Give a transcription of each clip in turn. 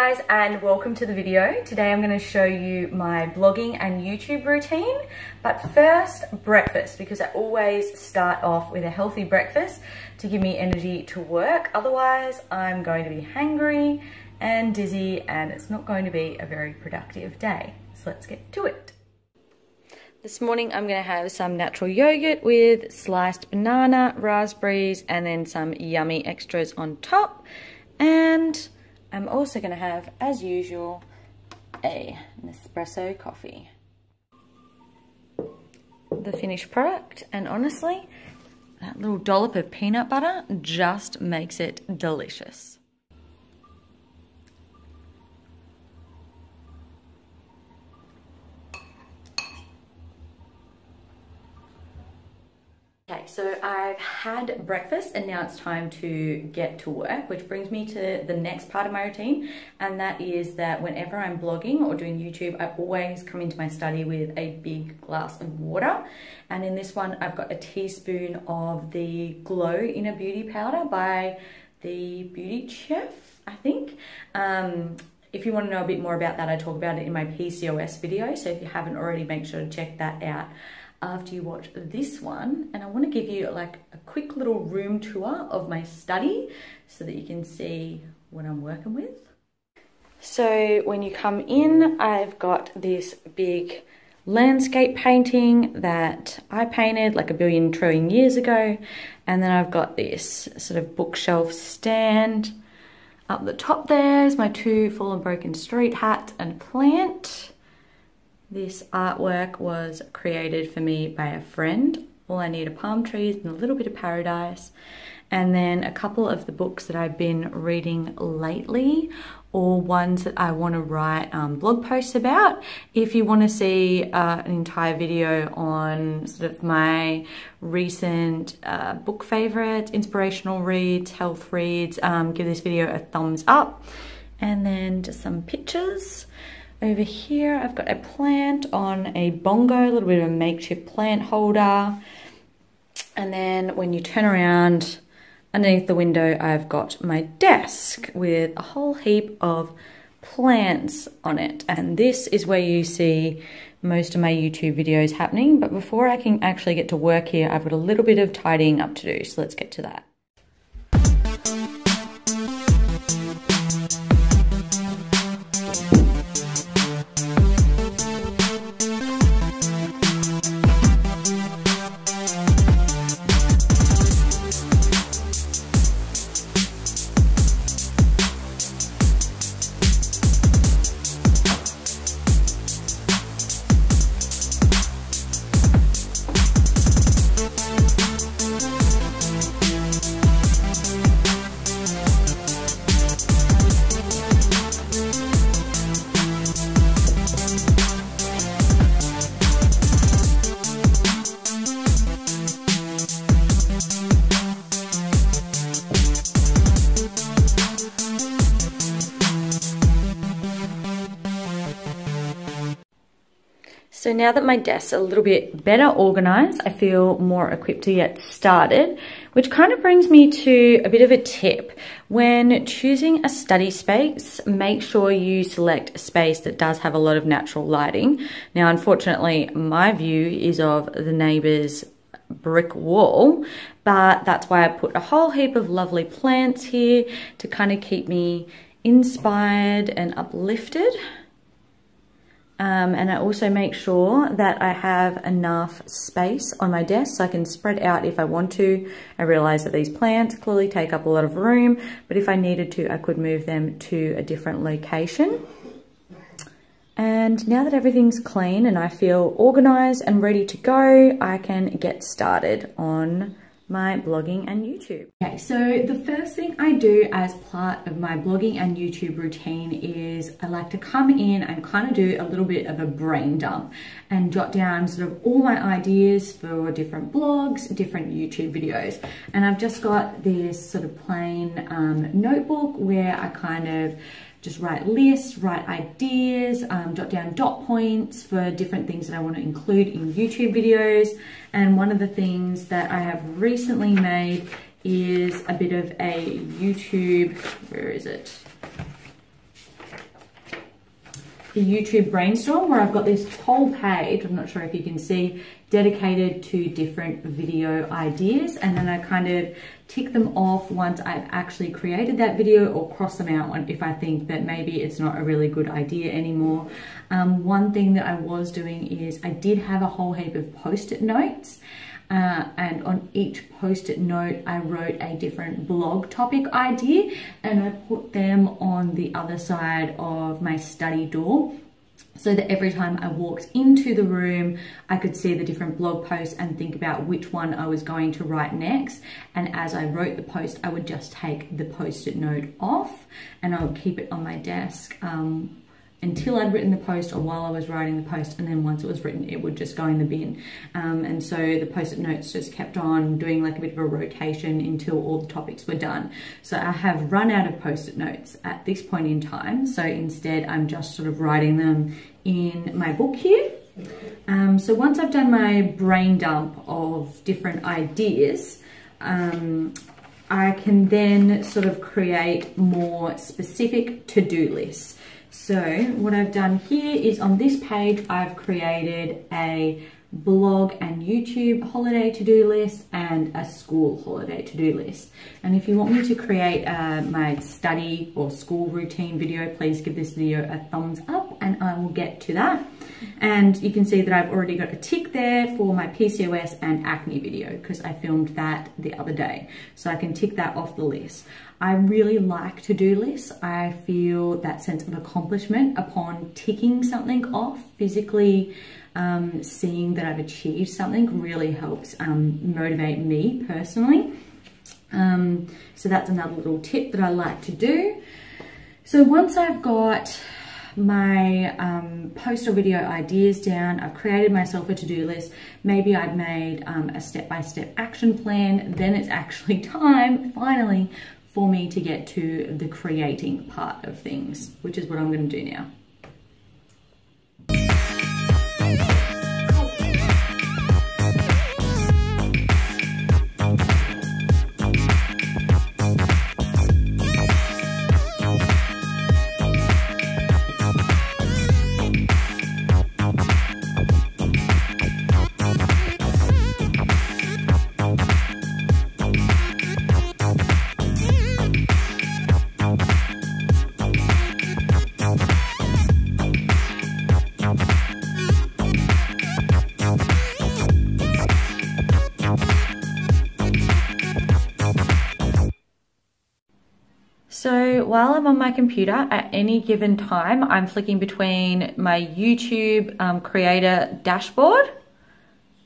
guys, and welcome to the video. Today I'm going to show you my blogging and YouTube routine, but first breakfast, because I always start off with a healthy breakfast to give me energy to work. Otherwise I'm going to be hangry and dizzy and it's not going to be a very productive day. So let's get to it. This morning I'm going to have some natural yogurt with sliced banana, raspberries, and then some yummy extras on top. And I'm also going to have, as usual, an espresso coffee. The finished product, and honestly, that little dollop of peanut butter just makes it delicious. Okay, so I've had breakfast and now it's time to get to work, which brings me to the next part of my routine, and that is that whenever I'm blogging or doing YouTube, I always come into my study with a big glass of water. And in this one, I've got a teaspoon of the Glow Inner Beauty Powder by the Beauty Chef, I think. If you want to know a bit more about that, I talk about it in my PCOS video. So if you haven't already, make sure to check that out after you watch this one. And I want to give you like a quick little room tour of my study so that you can see what I'm working with. So when you come in, I've got this big landscape painting that I painted like a billion trillion years ago. And then I've got this sort of bookshelf stand. Up the top there's my two fallen broken street hat and plant. This artwork was created for me by a friend. All I need are palm trees and a little bit of paradise. And then a couple of the books that I've been reading lately, or ones that I want to write blog posts about. If you want to see an entire video on sort of my recent book favorites, inspirational reads, health reads, give this video a thumbs up. And then just some pictures. Over here, I've got a plant on a bongo, a little bit of a makeshift plant holder. And then when you turn around, underneath the window, I've got my desk with a whole heap of plants on it. And this is where you see most of my YouTube videos happening. But before I can actually get to work here, I've got a little bit of tidying up to do. So let's get to that. So now that my desk's a little bit better organized, I feel more equipped to get started, which kind of brings me to a bit of a tip. When choosing a study space, make sure you select a space that does have a lot of natural lighting. Now, unfortunately, my view is of the neighbor's brick wall, but that's why I put a whole heap of lovely plants here to kind of keep me inspired and uplifted. And I also make sure that I have enough space on my desk so I can spread out if I want to. I realize that these plants clearly take up a lot of room, but if I needed to, I could move them to a different location. And now that everything's clean and I feel organized and ready to go, I can get started on my blogging and YouTube. Okay, so the first thing I do as part of my blogging and YouTube routine is I like to come in and kind of do a little bit of a brain dump and jot down sort of all my ideas for different blogs, different YouTube videos. And I've just got this sort of plain notebook where I kind of just write lists, write ideas, jot down dot points for different things that I want to include in YouTube videos. And one of the things that I have recently made is a bit of a YouTube, where is it? the YouTube brainstorm where I've got this whole page, I'm not sure if you can see, dedicated to different video ideas, and then I kind of tick them off once I've actually created that video, or cross them out if I think that maybe it's not a really good idea anymore. One thing that I was doing is I did have a whole heap of post-it notes, and on each post-it note I wrote a different blog topic idea, and I put them on the other side of my study door, so that every time I walked into the room, I could see the different blog posts and think about which one I was going to write next. And as I wrote the post, I would just take the post-it note off and I would keep it on my desk until I'd written the post, or while I was writing the post, and then once it was written, it would just go in the bin. And so the post-it notes just kept on doing like a bit of a rotation until all the topics were done. So I have run out of post-it notes at this point in time. So instead, I'm just sort of writing them in my book here. So once I've done my brain dump of different ideas, I can then sort of create more specific to-do lists. So what I've done here is on this page, I've created a blog and YouTube holiday to-do list and a school holiday to-do list. And if you want me to create my study or school routine video, please give this video a thumbs up and I will get to that. And you can see that I've already got a tick there for my PCOS and acne video because I filmed that the other day. So I can tick that off the list. I really like to-do lists. I feel that sense of accomplishment upon ticking something off physically. Seeing that I've achieved something really helps motivate me personally. So that's another little tip that I like to do. So once I've got my post or video ideas down, I've created myself a to-do list, maybe I've made a step-by-step action plan, then it's actually time, finally, for me to get to the creating part of things, which is what I'm going to do now. So while I'm on my computer at any given time, I'm flicking between my YouTube creator dashboard,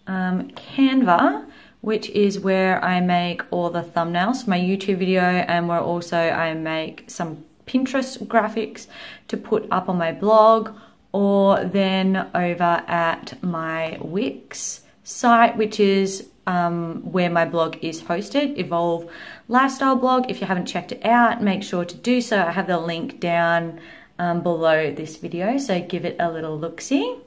Canva, which is where I make all the thumbnails for my YouTube video, and where also I make some Pinterest graphics to put up on my blog, or then over at my Wix site, which is where my blog is hosted, Evolve Lifestyle Blog. If you haven't checked it out, make sure to do so. I have the link down below this video, so give it a little look-see.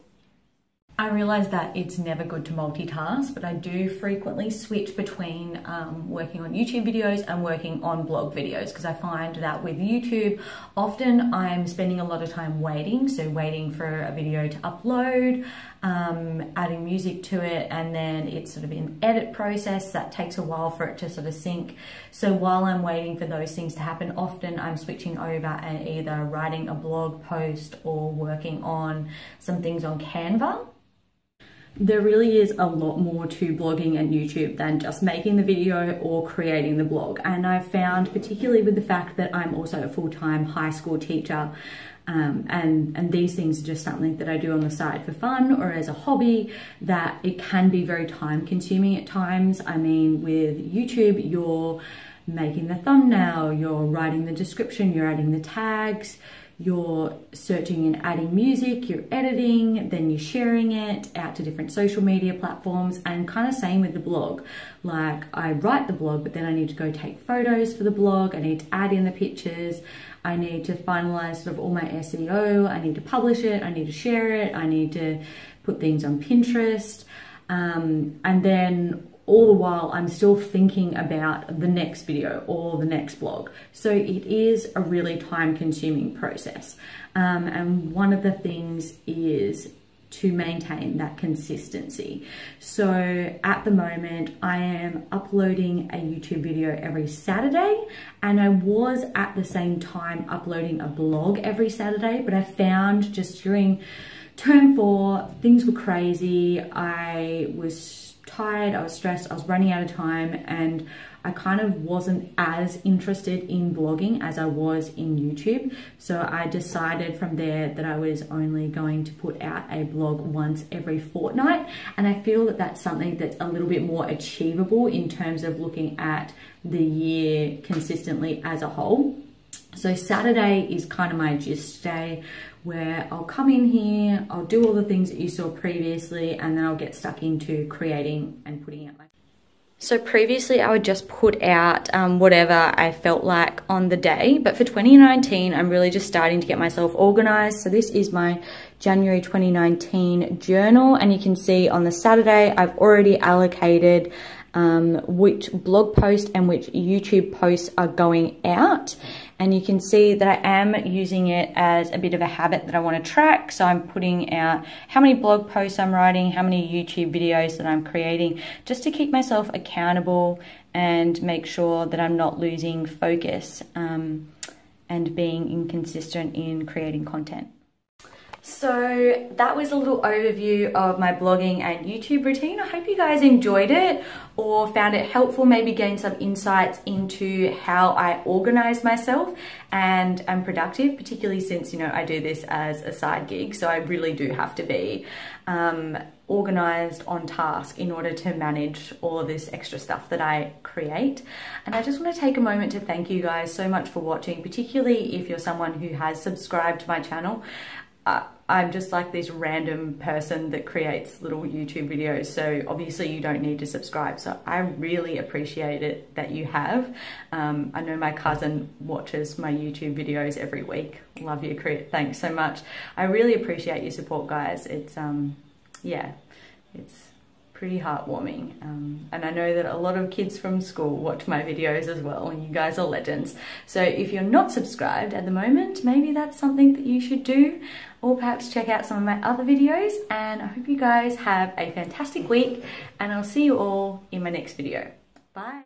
I realize that it's never good to multitask, but I do frequently switch between working on YouTube videos and working on blog videos, because I find that with YouTube, often I'm spending a lot of time waiting. So waiting for a video to upload, adding music to it, and then it's sort of an edit process that takes a while for it to sort of sync. So while I'm waiting for those things to happen, often I'm switching over and either writing a blog post or working on some things on Canva. There really is a lot more to blogging and YouTube than just making the video or creating the blog. And I've found, particularly with the fact that I'm also a full-time high school teacher, and these things are just something that I do on the side for fun or as a hobby, that it can be very time consuming at times. I mean, with YouTube, you're making the thumbnail, you're writing the description, you're adding the tags, you're searching and adding music, you're editing, then you're sharing it out to different social media platforms, and kind of same with the blog. Like, I write the blog, but then I need to go take photos for the blog, I need to add in the pictures, I need to finalize sort of all my SEO, I need to publish it, I need to share it, I need to put things on Pinterest, and then all the while I'm still thinking about the next video or the next blog. So it is a really time-consuming process. And one of the things is to maintain that consistency. So at the moment, I am uploading a YouTube video every Saturday, and I was at the same time uploading a blog every Saturday, but I found just during term 4, things were crazy. I was tired, I was stressed, I was running out of time, and I kind of wasn't as interested in blogging as I was in YouTube. So I decided from there that I was only going to put out a blog once every fortnight. And I feel that that's something that's a little bit more achievable in terms of looking at the year consistently as a whole. So Saturday is kind of my gist day, where I'll come in here, I'll do all the things that you saw previously, and then I'll get stuck into creating and putting out my... So previously I would just put out whatever I felt like on the day, but for 2019 I'm really just starting to get myself organized. So this is my January 2019 journal, and you can see on the Saturday I've already allocated which blog post and which YouTube posts are going out. And you can see that I am using it as a bit of a habit that I want to track. So I'm putting out how many blog posts I'm writing, how many YouTube videos that I'm creating, just to keep myself accountable and make sure that I'm not losing focus and being inconsistent in creating content. So that was a little overview of my blogging and YouTube routine. I hope you guys enjoyed it or found it helpful, maybe gained some insights into how I organize myself and am productive, particularly since, you know, I do this as a side gig. So I really do have to be organized, on task, in order to manage all of this extra stuff that I create. And I just want to take a moment to thank you guys so much for watching, particularly if you're someone who has subscribed to my channel. I'm just like this random person that creates little YouTube videos, so obviously you don't need to subscribe. So I really appreciate it that you have. I know my cousin watches my YouTube videos every week. Love you, thanks so much. I really appreciate your support, guys. It's yeah, it's pretty heartwarming. And I know that a lot of kids from school watch my videos as well, and you guys are legends. So if you're not subscribed at the moment, maybe that's something that you should do, or perhaps check out some of my other videos. And I hope you guys have a fantastic week, and I'll see you all in my next video. Bye.